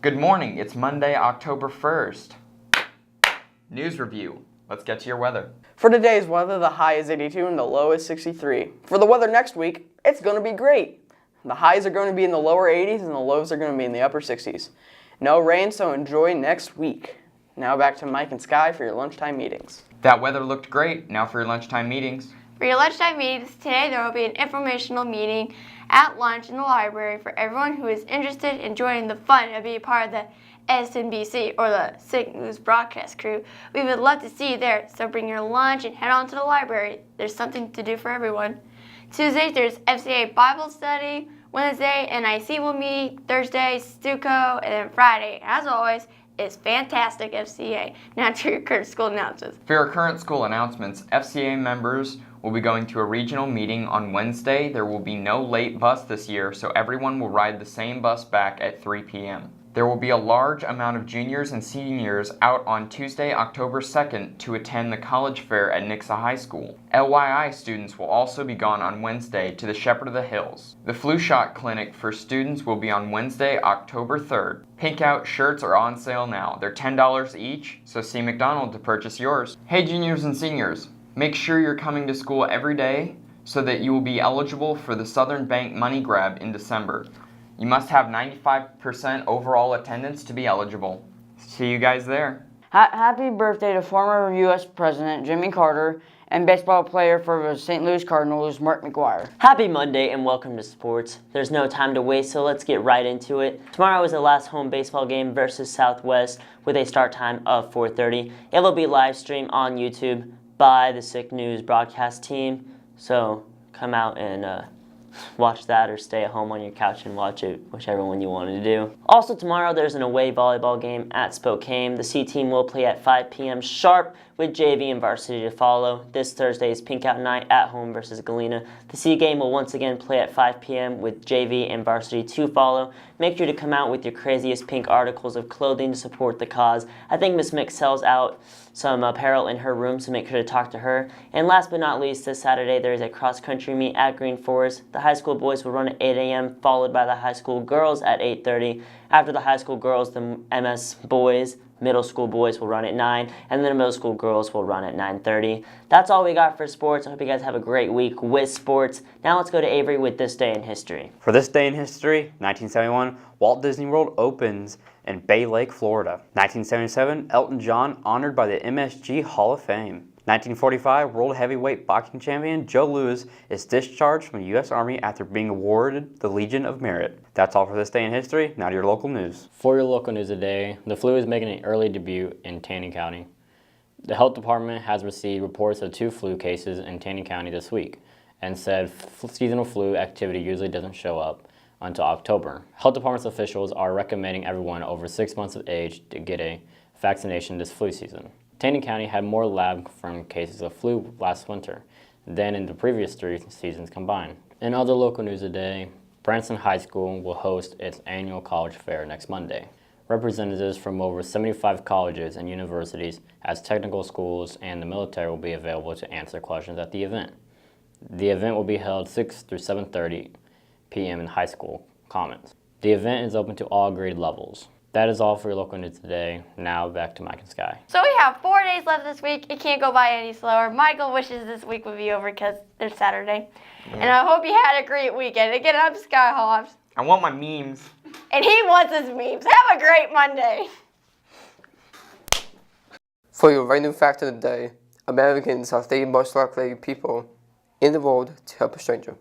Good morning, it's Monday, October 1st. News review. Let's get to your weather. For today's weather, the high is 82 and the low is 63. For the weather next week, it's going to be great. The highs are going to be in the lower 80s and the lows are going to be in the upper 60s. No rain, so enjoy next week. Now back to Mike and Sky for your lunchtime meetings. That weather looked great. Now for your lunchtime meetings. For your lunchtime meetings, today there will be an informational meeting at lunch in the library for everyone who is interested in joining the fun and be a part of the SNBC or the Sick Newz broadcast crew. We would love to see you there, so bring your lunch and head on to the library. There's something to do for everyone. Tuesdays there's FCA Bible study, Wednesday NIC will meet, Thursday Stuco, and then Friday, as always, is Fantastic FCA. Now to your current school announcements. For your current school announcements, FCA members will be going to a regional meeting on Wednesday. There will be no late bus this year, so everyone will ride the same bus back at 3 p.m. There will be a large amount of juniors and seniors out on Tuesday, October 2nd to attend the college fair at Nixa High School. LYI students will also be gone on Wednesday to the Shepherd of the Hills. The flu shot clinic for students will be on Wednesday, October 3rd. Pink Out shirts are on sale now. They're $10 each, so see McDonald to purchase yours. Hey juniors and seniors, make sure you're coming to school every day so that you will be eligible for the Southern Bank money grab in December. You must have 95% overall attendance to be eligible. See you guys there. Happy birthday to former U.S. President Jimmy Carter and baseball player for the St. Louis Cardinals, Mark McGwire. Happy Monday and welcome to sports. There's no time to waste, so let's get right into it. Tomorrow is the last home baseball game versus Southwest with a start time of 4:30. It will be live streamed on YouTube by the Sick Newz broadcast team, so come out and watch that or stay at home on your couch and watch it, whichever one you want to do. Also tomorrow there's an away volleyball game at Spokane. The C team will play at 5 p.m. sharp with JV and varsity to follow. This Thursday is Pink Out Night at home versus Galena. The C game will once again play at 5 p.m. with JV and varsity to follow. Make sure to come out with your craziest pink articles of clothing to support the cause. I think Miss Mick sells out some apparel in her room, so make sure to talk to her. And last but not least, this Saturday there is a cross-country meet at Green Forest. The high school boys will run at 8 a.m., followed by the high school girls at 8:30. After the high school girls, the MS boys, middle school boys will run at 9, and then the middle school girls will run at 9:30. That's all we got for sports. I hope you guys have a great week with sports. Now let's go to Avery with This Day in History. For this day in history, 1971, Walt Disney World opens in Bay Lake, Florida. 1977, Elton John honored by the MSG Hall of Fame. 1945, World Heavyweight Boxing Champion Joe Louis is discharged from the U.S. Army after being awarded the Legion of Merit. That's all for this day in history. Now to your local news. For your local news today, the flu is making an early debut in Taney County. The health department has received reports of 2 flu cases in Taney County this week and said seasonal flu activity usually doesn't show up until October. Health department's officials are recommending everyone over 6 months of age to get a vaccination this flu season. Taney County had more lab-confirmed cases of flu last winter than in the previous 3 seasons combined. In other local news today, Branson High School will host its annual college fair next Monday. Representatives from over 75 colleges and universities, as technical schools and the military will be available to answer questions at the event. The event will be held 6 through 7:30 p.m. in high school commons. The event is open to all grade levels. That is all for your local news today. Now back to Mike and Sky. So we have 4 days left this week. It can't go by any slower. Michael wishes this week would be over because it's Saturday. And I hope you had a great weekend. Again, I'm Sky Hobbs. I want my memes. And he wants his memes. Have a great Monday. For your random fact of the day, Americans are the most likely people in the world to help a stranger.